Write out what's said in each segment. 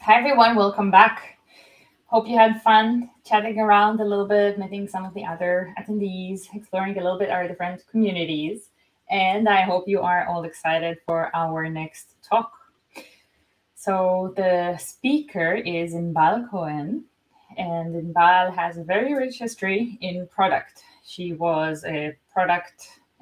Hi everyone, welcome back. Hope you had fun chatting around a little bit, meeting some of the other attendees, exploring a little bit our different communities. And I hope you are all excited for our next talk. So the speaker is Inbal Cohen, and Inbal has a very rich history in product. She was a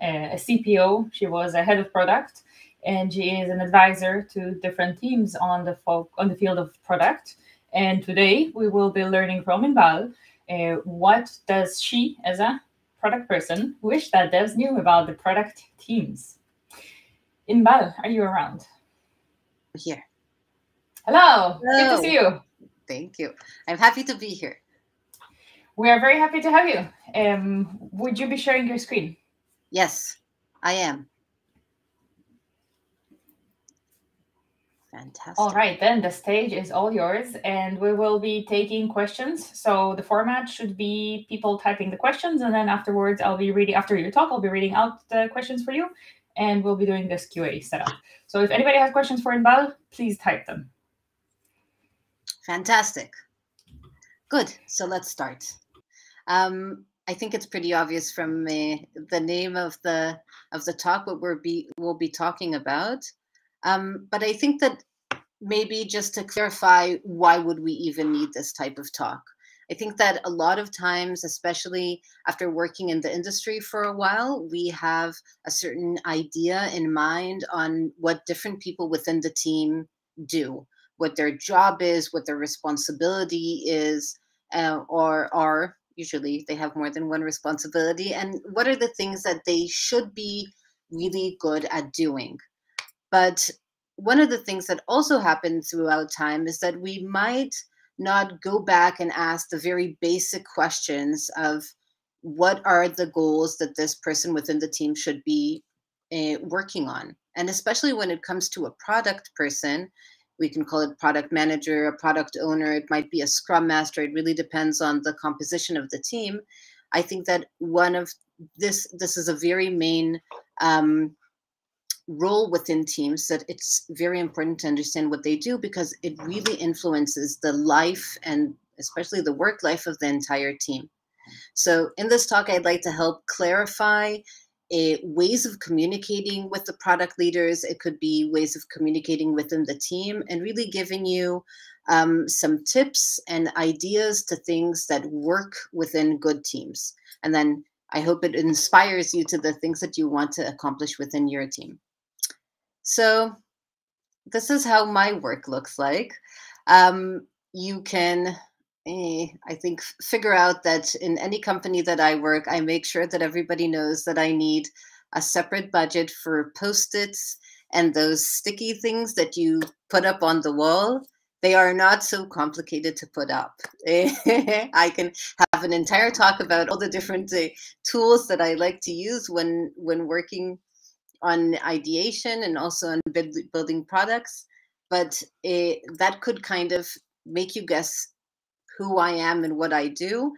CPO, she was a head of product, and she is an advisor to different teams on the field of product. And today we will be learning from Inbal what does she, as a product person, wish that devs knew about the product teams. Inbal, are you around? Here. Hello, good to Hello. see you. Thank you. I'm happy to be here. We are very happy to have you. Would you be sharing your screen? Yes, I am. Fantastic. All right, then the stage is all yours, and we will be taking questions. So the format should be people typing the questions, and then afterwards, after your talk, I'll be reading out the questions for you, and we'll be doing this QA setup. So if anybody has questions for Inbal, please type them. Fantastic. Good. So let's start. I think it's pretty obvious from the name of the talk what we'll be talking about. But I think that maybe just to clarify, why would we even need this type of talk? I think that a lot of times, especially after working in the industry for a while, we have a certain idea in mind on what different people within the team do, what their job is, what their responsibility is, or are. Usually they have more than one responsibility, and what are the things that they should be really good at doing. But one of the things that also happens throughout time is that we might not go back and ask the very basic questions of what are the goals that this person within the team should be working on. And especially when it comes to a product person, we can call it product manager, a product owner, it might be a scrum master. It really depends on the composition of the team. I think that one of this is a very main role within teams, that it's very important to understand what they do, because it really influences the life and especially the work life of the entire team. So in this talk, I'd like to help clarify ways of communicating with the product leaders. It could be ways of communicating within the team, and really giving you some tips and ideas to things that work within good teams. And then I hope it inspires you to the things that you want to accomplish within your team. So this is how my work looks like. You can, I think, figure out that in any company that I work, I make sure that everybody knows that I need a separate budget for Post-its and those sticky things that you put up on the wall. They are not so complicated to put up. I can have an entire talk about all the different tools that I like to use when working on ideation and also on building products. But that could kind of make you guess who I am and what I do.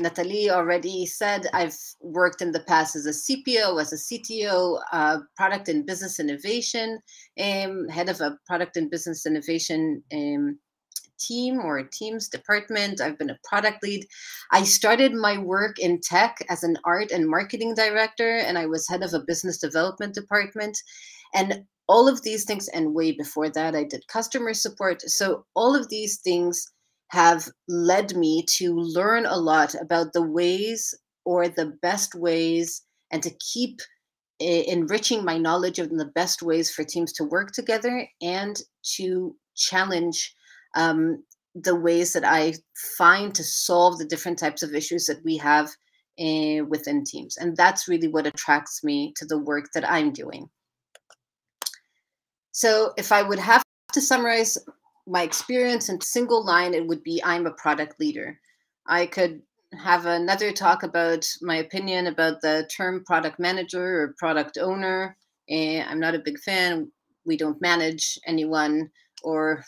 Natalie already said I've worked in the past as a CPO, as a CTO, product and business innovation, head of a product and business innovation team or teams department. I've been a product lead. I started my work in tech as an art and marketing director, and I was head of a business development department. And all of these things, and way before that, I did customer support. So all of these things have led me to learn a lot about the ways, or the best ways, and to keep enriching my knowledge of the best ways for teams to work together, and to challenge the ways that I find to solve the different types of issues that we have within teams. And that's really what attracts me to the work that I'm doing. So if I would have to summarize my experience in a single line, it would be I'm a product leader. I could have another talk about my opinion about the term product manager or product owner. I'm not a big fan. We don't manage anyone, or,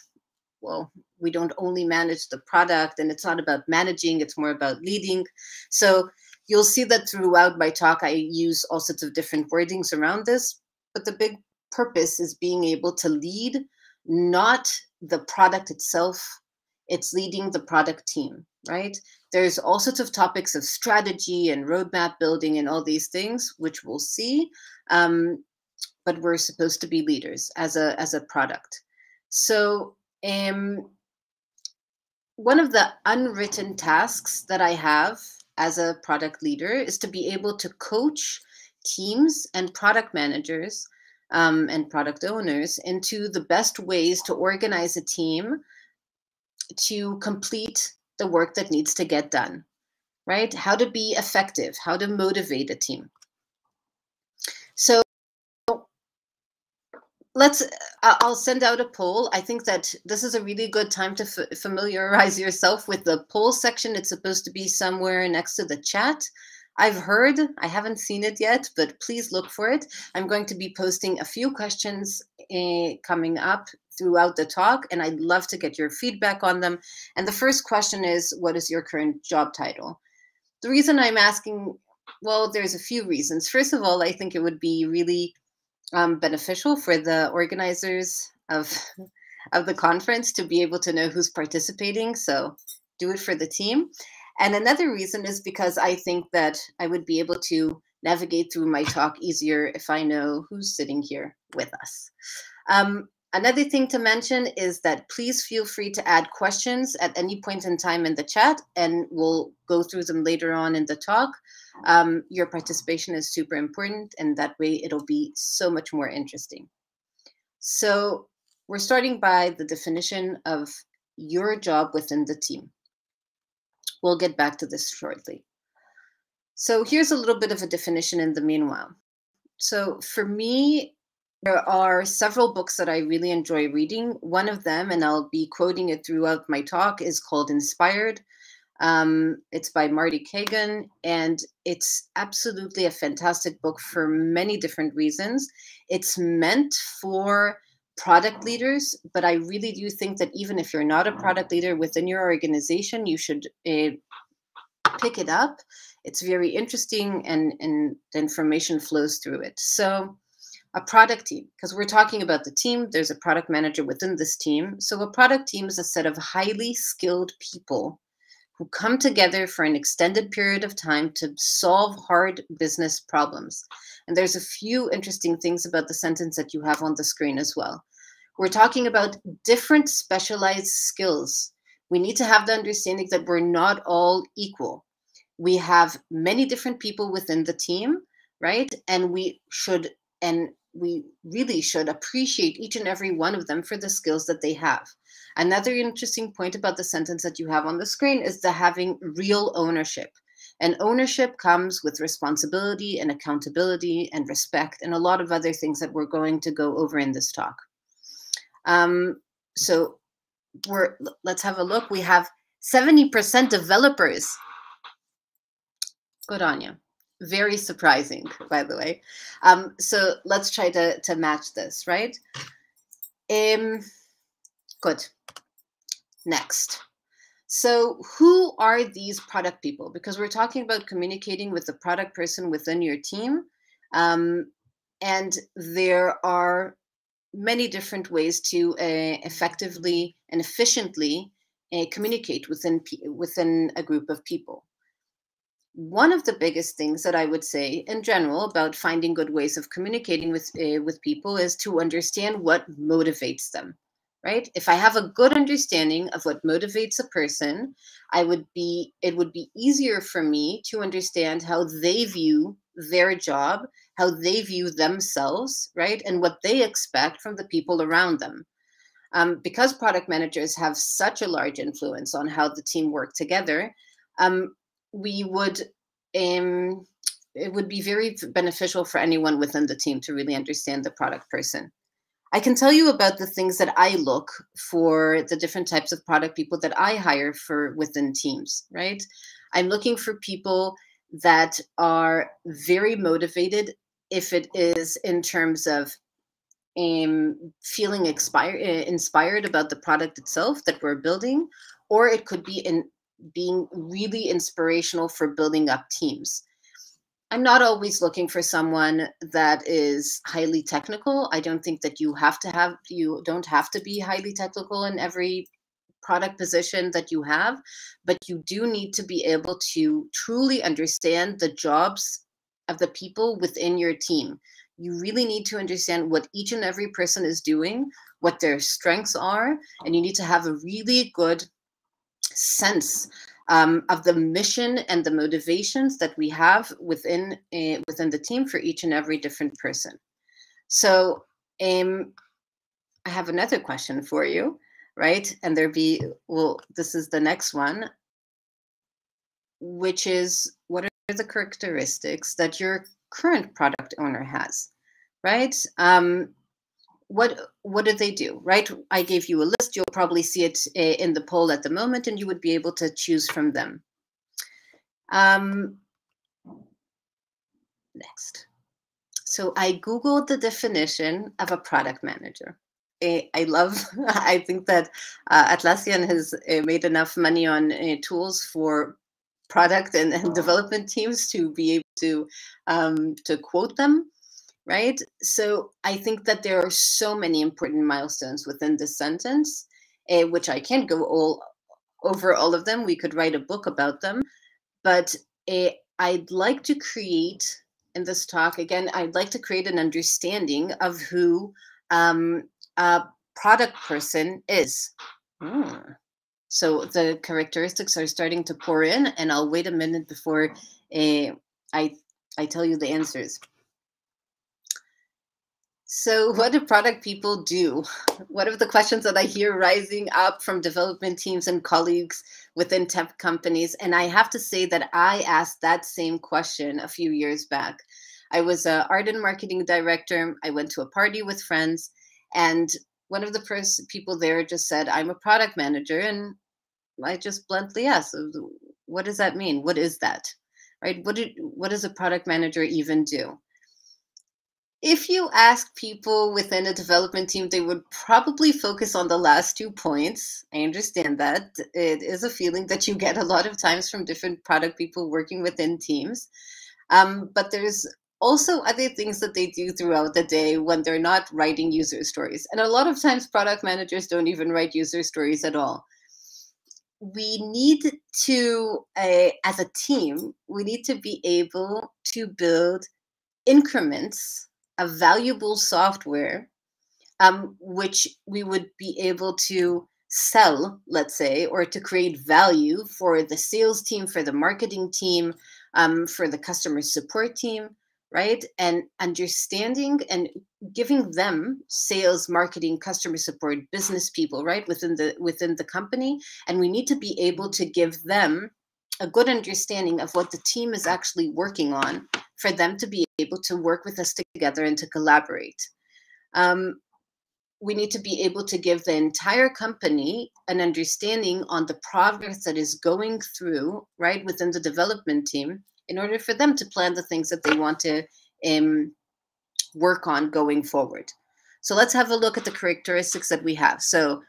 well, we don't only manage the product, and it's not about managing, it's more about leading. So you'll see that throughout my talk, I use all sorts of different wordings around this, but the big purpose is being able to lead, not the product itself. It's leading the product team, right? There's all sorts of topics of strategy and roadmap building and all these things, which we'll see. But we're supposed to be leaders as a product. So one of the unwritten tasks that I have as a product leader is to be able to coach teams and product managers and product owners into the best ways to organize a team to complete the work that needs to get done, right? How to be effective, how to motivate a team. So I'll send out a poll. I think that this is a really good time to familiarize yourself with the poll section. It's supposed to be somewhere next to the chat. I've heard, I haven't seen it yet, but please look for it. I'm going to be posting a few questions coming up throughout the talk, and I'd love to get your feedback on them. And the first question is, what is your current job title? The reason I'm asking, well, there's a few reasons. First of all, I think it would be really beneficial for the organizers of the conference to be able to know who's participating. So do it for the team. And another reason is because I think that I would be able to navigate through my talk easier if I know who's sitting here with us. Another thing to mention is that please feel free to add questions at any point in time in the chat, and we'll go through them later on in the talk. Your participation is super important, and that way it'll be so much more interesting. So we're starting by the definition of your job within the team. We'll get back to this shortly. So here's a little bit of a definition in the meanwhile. So for me, there are several books that I really enjoy reading. One of them, and I'll be quoting it throughout my talk, is called Inspired. It's by Marty Kagan, and it's absolutely a fantastic book for many different reasons. It's meant for product leaders, but I really do think that even if you're not a product leader within your organization, you should pick it up. It's very interesting, and the information flows through it. So a product team, because we're talking about the team, there's a product manager within this team. So a product team is a set of highly skilled people who come together for an extended period of time to solve hard business problems. And there's a few interesting things about the sentence that you have on the screen as well. We're talking about different specialized skills. We need to have the understanding that we're not all equal. We have many different people within the team, right? And we really should appreciate each and every one of them for the skills that they have. Another interesting point about the sentence that you have on the screen is the having real ownership. And ownership comes with responsibility and accountability and respect and a lot of other things that we're going to go over in this talk. So let's have a look. We have 70% developers. Good on you. Very surprising, by the way. So let's try to match this, right? Good. Next. So who are these product people? Because we're talking about communicating with the product person within your team. And there are many different ways to effectively and efficiently communicate within a group of people. One of the biggest things that I would say in general about finding good ways of communicating with people is to understand what motivates them, right? If I have a good understanding of what motivates a person, it would be easier for me to understand how they view their job, how they view themselves, right? And what they expect from the people around them. Because product managers have such a large influence on how the team work together, it would be very beneficial for anyone within the team to really understand the product person. I can tell you about the things that I look for, the different types of product people that I hire for within teams, right? I'm looking for people that are very motivated, if it is in terms of feeling inspired about the product itself that we're building, or it could be in being really inspirational for building up teams. I'm not always looking for someone that is highly technical. I don't think that you don't have to be highly technical in every product position that you have, but you do need to be able to truly understand the jobs of the people within your team. You really need to understand what each and every person is doing, what their strengths are, and you need to have a really good sense of the mission and the motivations that we have within the team for each and every different person. So I have another question for you, right? And this is the next one, which is, what are the characteristics that your current product owner has, right? What do they do, right? I gave you a list. You'll probably see it in the poll at the moment, and you would be able to choose from them. Next. So I Googled the definition of a product manager. I think that Atlassian has made enough money on tools for product and development teams to be able to quote them, right? So I think that there are so many important milestones within this sentence, which I can't go over all of them. We could write a book about them, but I'd like to create, in this talk, again, I'd like to create an understanding of who a product person is. So the characteristics are starting to pour in, and I'll wait a minute before I tell you the answers. So what do product people do? One of the questions that I hear rising up from development teams and colleagues within tech companies, and I have to say that I asked that same question a few years back. I was an art and marketing director. I went to a party with friends, and one of the people there just said, "I'm a product manager," and I just bluntly asked, "What does that mean? What is that?" Right? What does a product manager even do? If you ask people within a development team, they would probably focus on the last 2 points. I understand that. It is a feeling that you get a lot of times from different product people working within teams. But there's also other things that they do throughout the day when they're not writing user stories. And a lot of times product managers don't even write user stories at all. We need to, as a team, we need to be able to build increments of valuable software, which we would be able to sell, let's say, or to create value for the sales team, for the marketing team, for the customer support team, right? And understanding and giving them sales, marketing, customer support, business people, right, within the company. And we need to be able to give them a good understanding of what the team is actually working on for them to be able to work with us together and to collaborate. We need to be able to give the entire company an understanding on the progress that is going through, right, within the development team, in order for them to plan the things that they want to work on going forward. So let's have a look at the characteristics that we have. So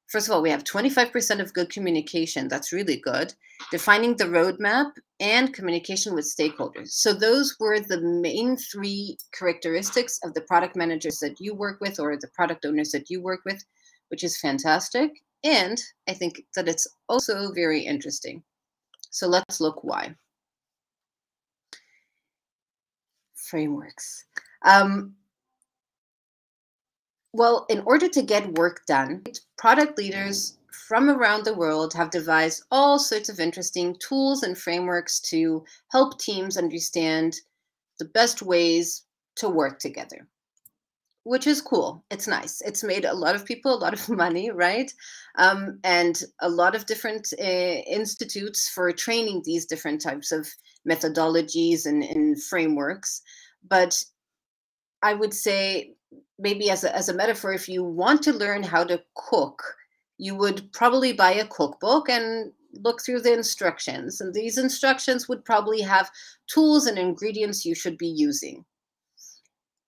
first of all, we have 25% of good communication. That's really good. Defining the roadmap and communication with stakeholders. So those were the main 3 characteristics of the product managers that you work with, or the product owners that you work with, which is fantastic. And I think that it's also very interesting. So let's look why. Frameworks. Well, in order to get work done, product leaders from around the world have devised all sorts of interesting tools and frameworks to help teams understand the best ways to work together, which is cool. It's nice. It's made a lot of people a lot of money, right? And a lot of different institutes for training these different types of methodologies and frameworks. But I would say, maybe as a metaphor, if you want to learn how to cook, you would probably buy a cookbook and look through the instructions. And these instructions would probably have tools and ingredients you should be using.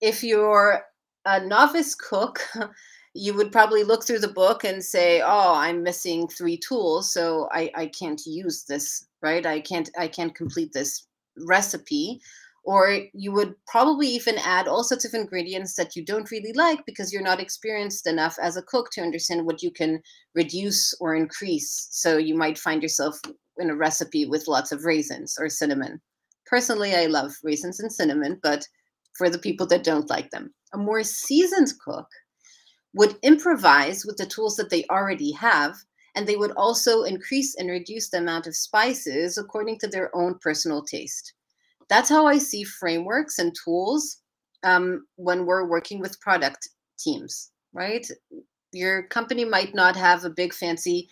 If you're a novice cook, you would probably look through the book and say, "Oh, I'm missing 3 tools, so I can't use this, right? I can't complete this recipe." Or you would probably even add all sorts of ingredients that you don't really like because you're not experienced enough as a cook to understand what you can reduce or increase. So you might find yourself in a recipe with lots of raisins or cinnamon. Personally, I love raisins and cinnamon, but for the people that don't like them. A more seasoned cook would improvise with the tools that they already have, and they would also increase and reduce the amount of spices according to their own personal taste. That's how I see frameworks and tools when we're working with product teams, right? Your company might not have a big fancy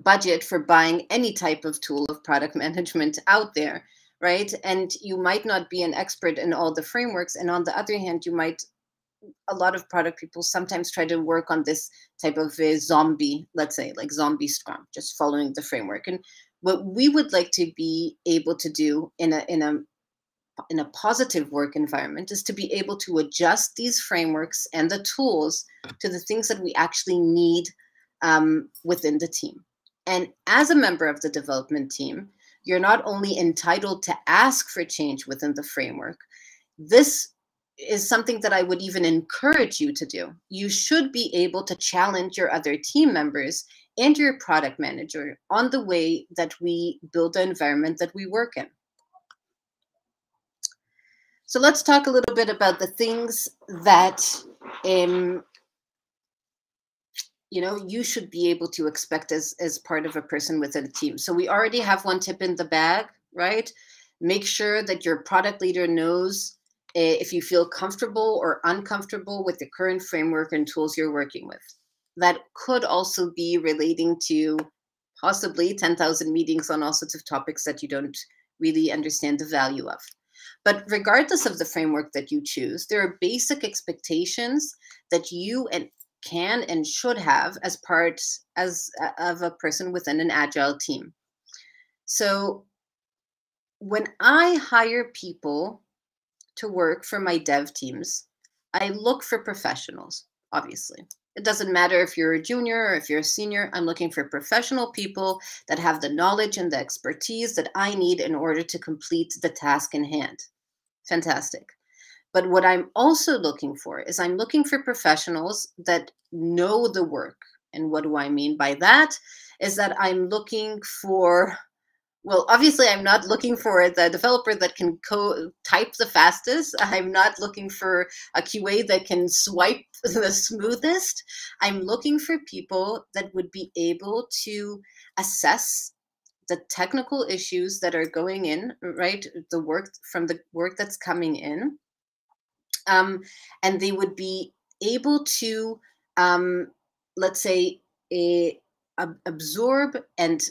budget for buying any type of tool of product management out there, right? And you might not be an expert in all the frameworks. And on the other hand, a lot of product people sometimes try to work on this type of a zombie, let's say, like zombie Scrum, just following the framework. And what we would like to be able to do in a positive work environment is to be able to adjust these frameworks and the tools to the things that we actually need within the team. And as a member of the development team, you're not only entitled to ask for change within the framework. This is something that I would even encourage you to do. You should be able to challenge your other team members and your product manager on the way that we build the environment that we work in. So let's talk a little bit about the things that you should be able to expect as part of a person within a team. So we already have one tip in the bag, right? Make sure that your product leader knows if you feel comfortable or uncomfortable with the current framework and tools you're working with. That could also be relating to possibly 10,000 meetings on all sorts of topics that you don't really understand the value of. But regardless of the framework that you choose, there are basic expectations that you can and should have as part of a person within an agile team. So when I hire people to work for my dev teams, I look for professionals, obviously. It doesn't matter if you're a junior or if you're a senior. I'm looking for professional people that have the knowledge and the expertise that I need in order to complete the task in hand. Fantastic. But what I'm also looking for is I'm looking for professionals that know the work. And what do I mean by that? Is that I'm looking for, well, obviously, I'm not looking for the developer that can type the fastest. I'm not looking for a QA that can swipe the smoothest. I'm looking for people that would be able to assess the technical issues that are going in, right? The work that's coming in. And they would be able to, let's say, absorb and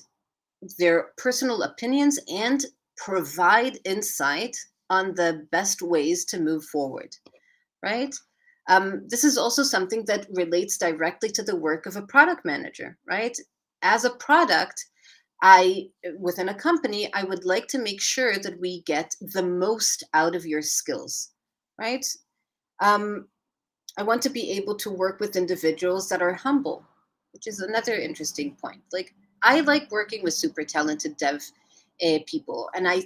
their personal opinions and provide insight on the best ways to move forward, right? This is also something that relates directly to the work of a product manager, right? As a product, within a company, I would like to make sure that we get the most out of your skills, right? I want to be able to work with individuals that are humble, which is another interesting point. Like, I like working with super talented dev people. And I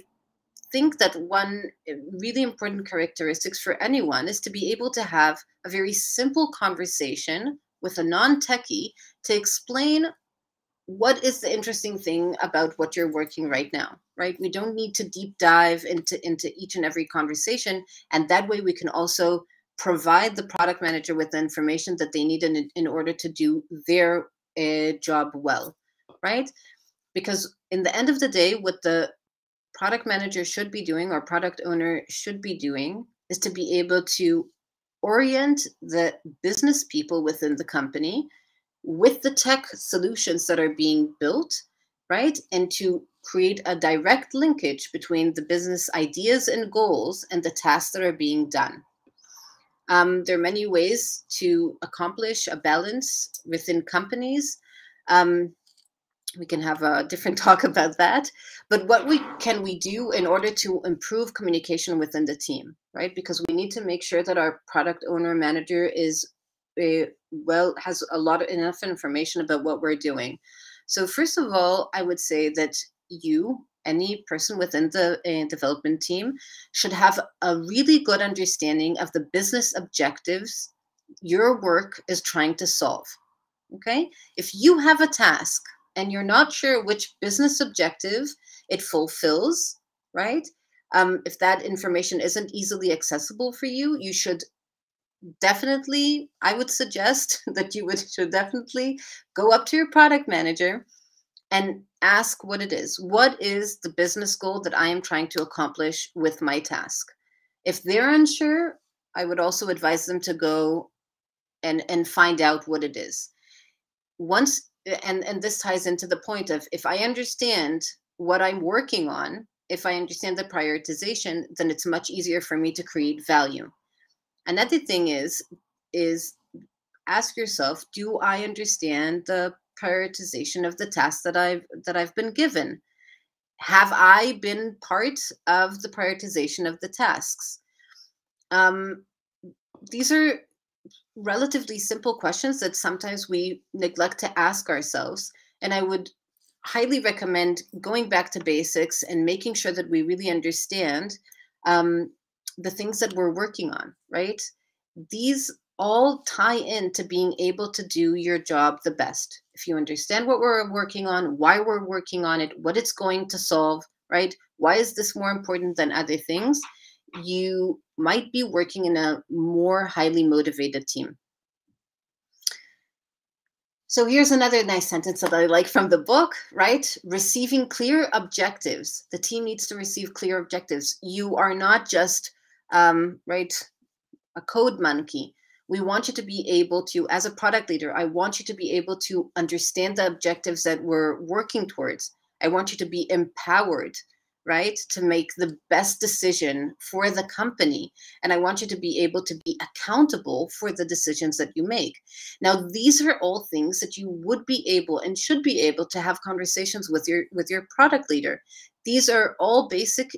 think that one really important characteristics for anyone is to be able to have a very simple conversation with a non-techie to explain what is the interesting thing about what you're working right now, right? We don't need to deep dive into each and every conversation. And that way we can also provide the product manager with the information that they need in order to do their job well, right? Because in the end of the day, what the product manager should be doing or product owner should be doing is to be able to orient the business people within the company with the tech solutions that are being built, right? And to create a direct linkage between the business ideas and goals and the tasks that are being done. There are many ways to accomplish a balance within companies. We can have a different talk about that. But what can we do in order to improve communication within the team, right? Because we need to make sure that our product owner manager is has enough information about what we're doing. So first of all, I would say that you any person within the development team should have a really good understanding of the business objectives your work is trying to solve. Okay? If you have a task and you're not sure which business objective it fulfills, right? If that information isn't easily accessible for you, you should definitely, I would suggest that you should definitely go up to your product manager and ask what it is. What is the business goal that I am trying to accomplish with my task? If they're unsure, I would also advise them to go and find out what it is. Once, and this ties into the point of, if I understand what I'm working on, if I understand the prioritization, then it's much easier for me to create value. Another thing is ask yourself, do I understand the prioritization of the tasks that I've been given? Have I been part of the prioritization of the tasks? These are relatively simple questions that sometimes we neglect to ask ourselves. And I would highly recommend going back to basics and making sure that we really understand the things that we're working on, right? These all tie into being able to do your job the best. If you understand what we're working on, why we're working on it, what it's going to solve, right? Why is this more important than other things? You might be working in a more highly motivated team. So here's another nice sentence that I like from the book, right? Receiving clear objectives. The team needs to receive clear objectives. You are not just, right, a code monkey. We want you to be able to, as a product leader, I want you to be able to understand the objectives that we're working towards. I want you to be empowered, right, to make the best decision for the company. And I want you to be able to be accountable for the decisions that you make. Now, these are all things that you would be able and should be able to have conversations with your product leader. These are all basic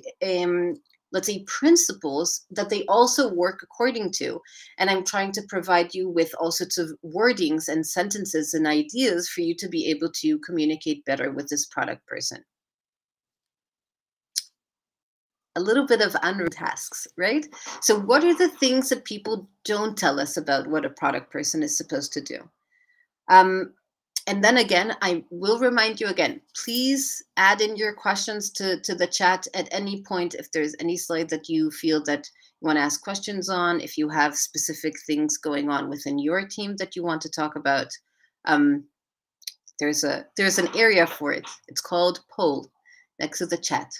let's say, principles that they also work according to. And I'm trying to provide you with all sorts of wordings and sentences and ideas for you to be able to communicate better with this product person. A little bit of unwritten tasks, right? So what are the things that people don't tell us about what a product person is supposed to do? And then again, I will remind you again, please add in your questions to the chat at any point. If there's any slide that you feel that you want to ask questions on, if you have specific things going on within your team that you want to talk about, there's an area for it. It's called poll next to the chat.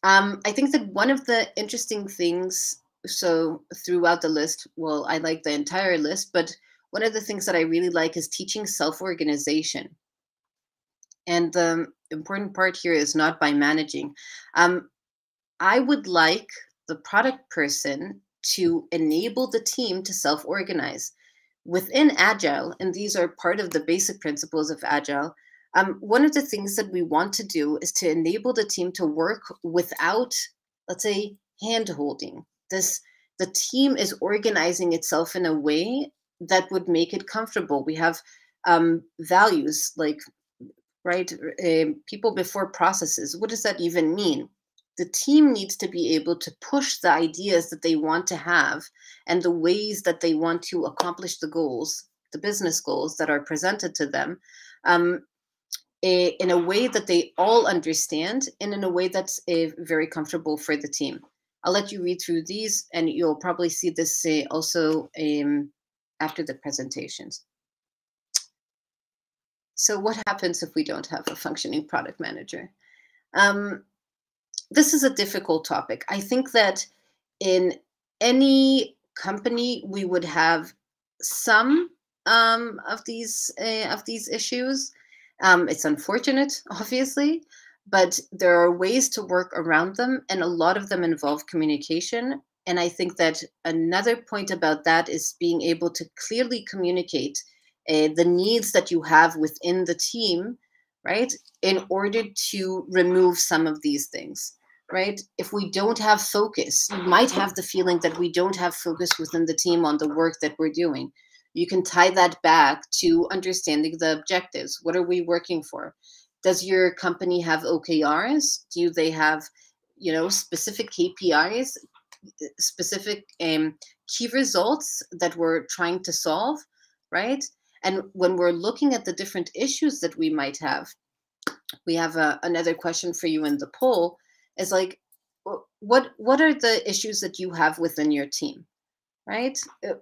I think that one of the interesting things, so throughout the list, well, I like the entire list, but one of the things that I really like is teaching self-organization. And the important part here is not by managing. I would like the product person to enable the team to self-organize. Within Agile, and these are part of the basic principles of Agile, one of the things that we want to do is to enable the team to work without, let's say, hand-holding. The team is organizing itself in a way that would make it comfortable. We have values like, right, people before processes. What does that even mean? The team needs to be able to push the ideas that they want to have and the ways that they want to accomplish the goals, the business goals that are presented to them, in a way that they all understand and in a way that's very comfortable for the team. I'll let you read through these and you'll probably see this also after the presentations. So what happens if we don't have a functioning product manager? This is a difficult topic. I think that in any company, we would have some of these issues. It's unfortunate, obviously, but there are ways to work around them, and a lot of them involve communication. And I think that another point about that is being able to clearly communicate the needs that you have within the team, right, in order to remove some of these things, right? If we don't have focus, you might have the feeling that we don't have focus within the team on the work that we're doing. You can tie that back to understanding the objectives. What are we working for? Does your company have OKRs? Do they have, specific KPIs, specific key results that we're trying to solve, right? And when we're looking at the different issues that we might have, we have another question for you in the poll, is like, what are the issues that you have within your team, right?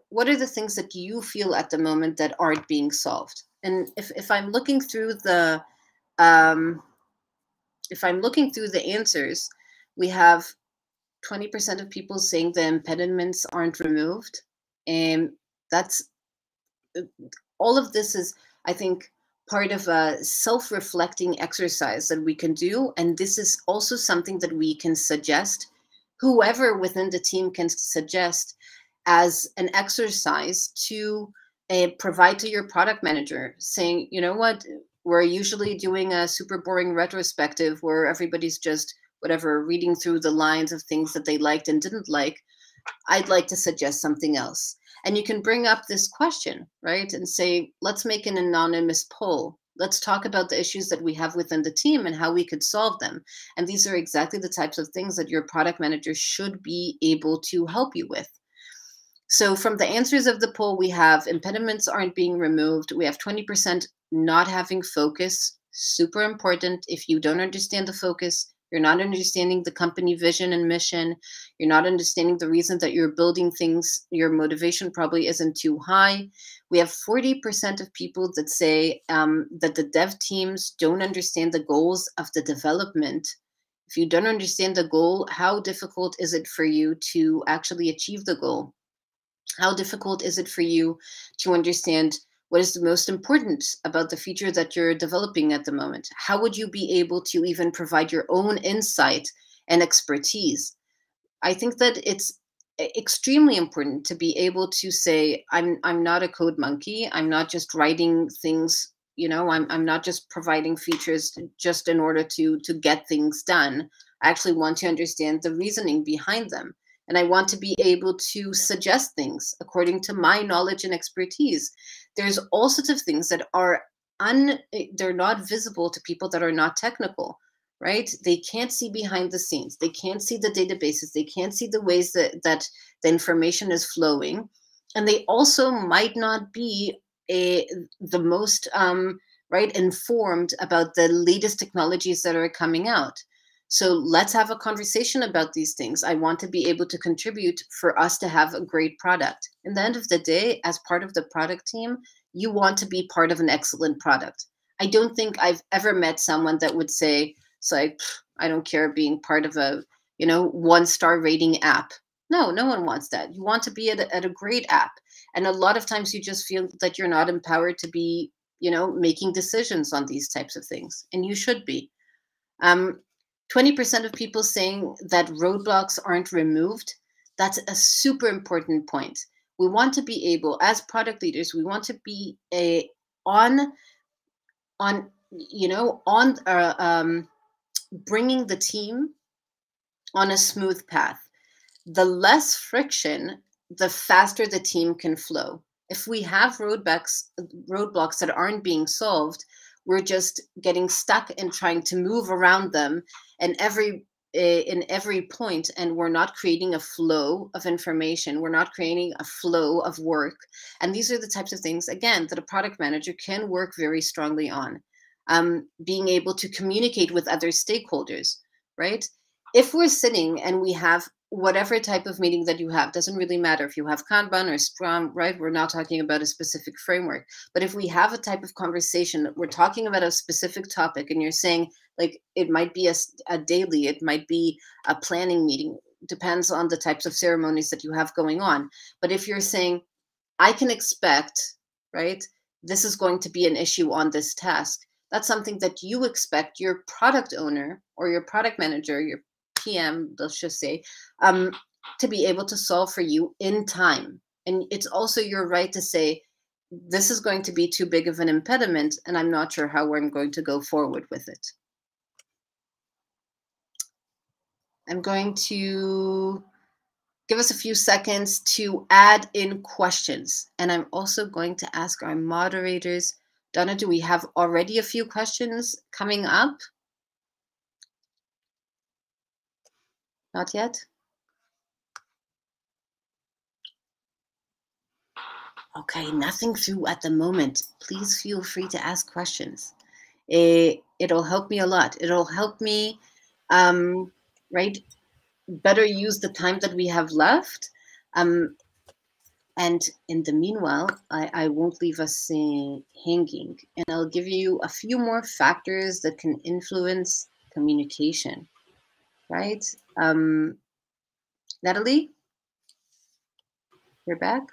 What are the things that you feel at the moment that aren't being solved? And if I'm looking through the answers, we have 20% of people saying the impediments aren't removed. And that's all of this is, I think, part of a self-reflecting exercise that we can do. And this is also something that we can suggest, whoever within the team can suggest as an exercise to provide to your product manager, saying, you know what, we're usually doing a super boring retrospective where everybody's just whatever reading through the lines of things that they liked and didn't like. I'd like to suggest something else. And you can bring up this question, right? And say, let's make an anonymous poll. Let's talk about the issues that we have within the team and how we could solve them. And these are exactly the types of things that your product manager should be able to help you with. So from the answers of the poll, we have impediments aren't being removed. We have 20% not having focus. Super important. If you don't understand the focus, you're not understanding the company vision and mission, you're not understanding the reason that you're building things, your motivation probably isn't too high. We have 40% of people that say that the dev teams don't understand the goals of the development. If you don't understand the goal, how difficult is it for you to actually achieve the goal? How difficult is it for you to understand what is the most important about the feature that you're developing at the moment? How would you be able to even provide your own insight and expertise? I think that it's extremely important to be able to say, I'm not a code monkey. I'm not just writing things, I'm not just providing features just in order to get things done. I actually want to understand the reasoning behind them. And I want to be able to suggest things according to my knowledge and expertise. There's all sorts of things that are they're not visible to people that are not technical, right? They can't see behind the scenes. They can't see the databases. They can't see the ways that the information is flowing. And they also might not be the most informed about the latest technologies that are coming out. So let's have a conversation about these things. I want to be able to contribute for us to have a great product. In the end of the day, as part of the product team, you want to be part of an excellent product. I don't think I've ever met someone that would say, it's like, I don't care being part of a, 1-star rating app. No one wants that. You want to be at a great app. And a lot of times you just feel that you're not empowered to be, making decisions on these types of things. And you should be. 20% of people saying that roadblocks aren't removed. That's a super important point. We want to be able, as product leaders, we want to be bringing the team on a smooth path. The less friction, the faster the team can flow. If we have roadblocks that aren't being solved, we're just getting stuck and trying to move around them and in every point, and we're not creating a flow of information. We're not creating a flow of work. And these are the types of things, again, that a product manager can work very strongly on. Being able to communicate with other stakeholders, right? If we're sitting and we have whatever type of meeting that you have, doesn't really matter if you have Kanban or Scrum, right? We're not talking about a specific framework. But if we have a type of conversation, we're talking about a specific topic, and you're saying, like, it might be a daily, it might be a planning meeting, depends on the types of ceremonies that you have going on. But if you're saying, I can expect, right, this is going to be an issue on this task, that's something that you expect your product owner or your product manager, your PM, let's just say, to be able to solve for you in time. And it's also your right to say, this is going to be too big of an impediment, and I'm not sure how I'm going to go forward with it. I'm going to give us a few seconds to add in questions. And I'm also going to ask our moderators Donna, do we have already a few questions coming up? Not yet? Okay, nothing through at the moment. Please feel free to ask questions. It'll help me a lot. It'll help me, right, better use the time that we have left. And in the meanwhile, I won't leave us hanging. And I'll give you a few more factors that can influence communication, right? Natalie, you're back?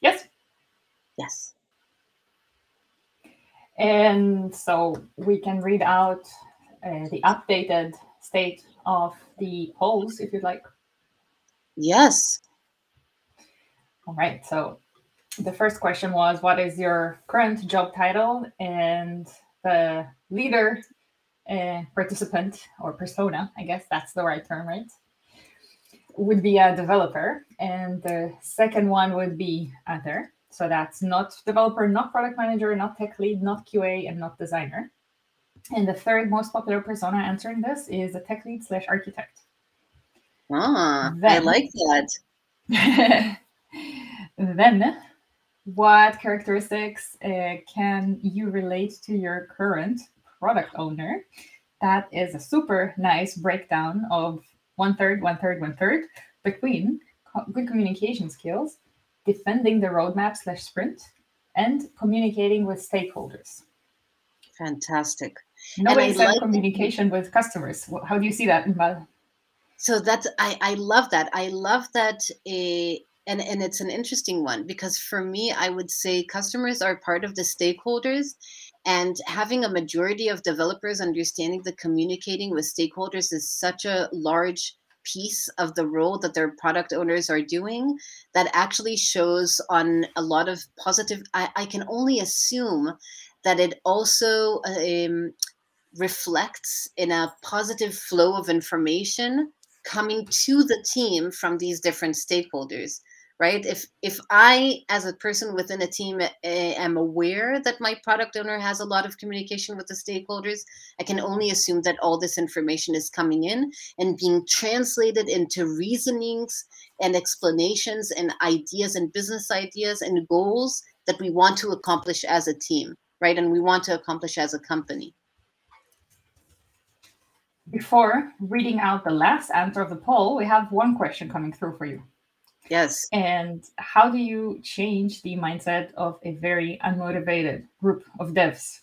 Yes. Yes. And so we can read out the updated state of the polls if you'd like. Yes. All right. So the first question was, what is your current job title? And the leader participant or persona, I guess that's the right term, right, would be a developer. And the second one would be other. So that's not developer, not product manager, not tech lead, not QA, and not designer. And the third most popular persona answering this is a tech lead / architect. Ah, I like that. Then, what characteristics can you relate to your current product owner? That is a super nice breakdown of 1/3, 1/3, 1/3 between good communication skills, defending the roadmap / sprint, and communicating with stakeholders. Fantastic. Nobody said communication with customers. How do you see that, Inbal? So that's, I love that. I love that. And it's an interesting one, because for me, I would say customers are part of the stakeholders, and having a majority of developers understanding that communicating with stakeholders is such a large piece of the role that their product owners are doing, that actually shows on a lot of positive. I can only assume that it also reflects in a positive flow of information coming to the team from these different stakeholders, right? If I, as a person within a team, am aware that my product owner has a lot of communication with the stakeholders, I can only assume that all this information is coming in and being translated into reasonings and explanations and ideas and business ideas and goals that we want to accomplish as a team, right? And we want to accomplish as a company. Before reading out the last answer of the poll, we have one question coming through for you. Yes. And how do you change the mindset of a very unmotivated group of devs?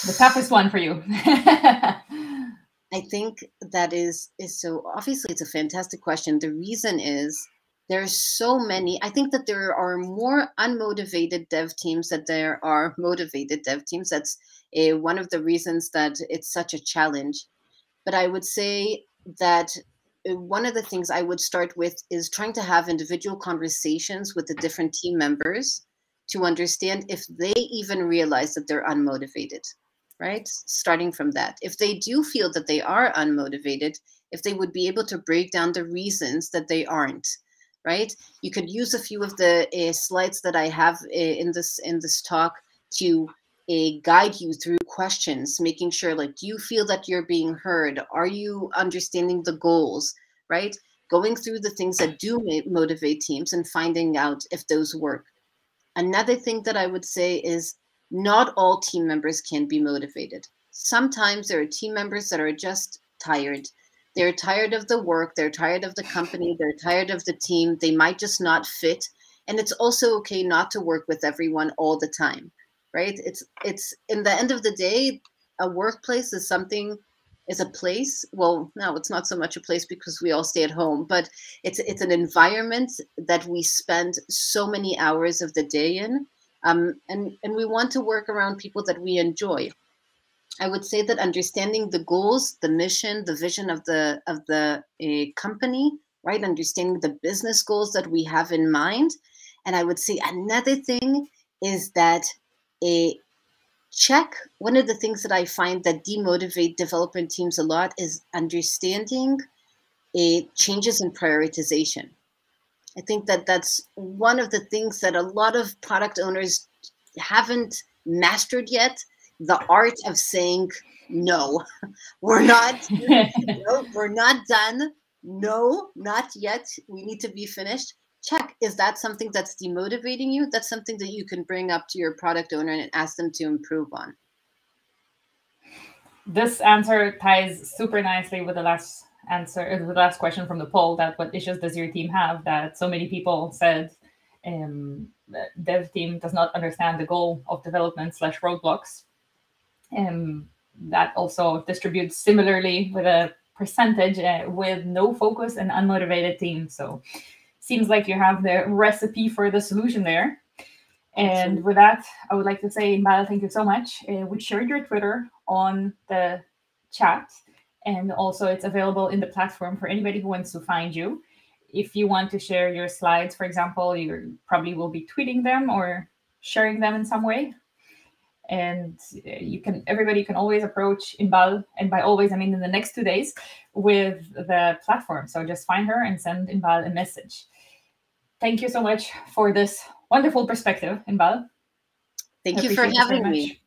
The toughest one for you. I think that is so, obviously it's a fantastic question. The reason is there's so many. I think that there are more unmotivated dev teams than there are motivated dev teams. That's one of the reasons that it's such a challenge. But I would say that one of the things I would start with is trying to have individual conversations with the different team members to understand if they even realize that they're unmotivated, right? Starting from that. If they do feel that they are unmotivated, if they would be able to break down the reasons that they aren't, right? You could use a few of the slides that I have in this talk to guide you through questions, making sure, like, do you feel that you're being heard? Are you understanding the goals, right? Going through the things that do motivate teams and finding out if those work. Another thing that I would say is not all team members can be motivated. Sometimes there are team members that are just tired. They're tired of the work. They're tired of the company. They're tired of the team. They might just not fit. And it's also okay not to work with everyone all the time. Right? It's in the end of the day, a workplace is a place. Well, no, it's not so much a place because we all stay at home, but it's an environment that we spend so many hours of the day in, and we want to work around people that we enjoy. I would say that understanding the goals, the mission, the vision of the company, right? Understanding the business goals that we have in mind, and I would say another thing is that one of the things that I find that demotivate development teams a lot is understanding changes in prioritization. I think that that's one of the things that a lot of product owners haven't mastered yet the art of saying no. We're not, no, we're not done. No, not yet. We need to be finished. Check. Is that something that's demotivating you? That's something that you can bring up to your product owner and ask them to improve on. This answer ties super nicely with the last answer, the last question from the poll, that what issues does your team have, that so many people said dev team does not understand the goal of development / roadblocks. That also distributes similarly with a percentage with no focus and unmotivated team. So seems like you have the recipe for the solution there. And with that, I would like to say, Inbal, thank you so much. We shared your Twitter on the chat, and also it's available in the platform for anybody who wants to find you. If you want to share your slides, for example, you probably will be tweeting them or sharing them in some way. And everybody can always approach Inbal, and by always, I mean in the next 2 days, with the platform. So just find her and send Inbal a message. Thank you so much for this wonderful perspective, Inbal. Thank you for having me.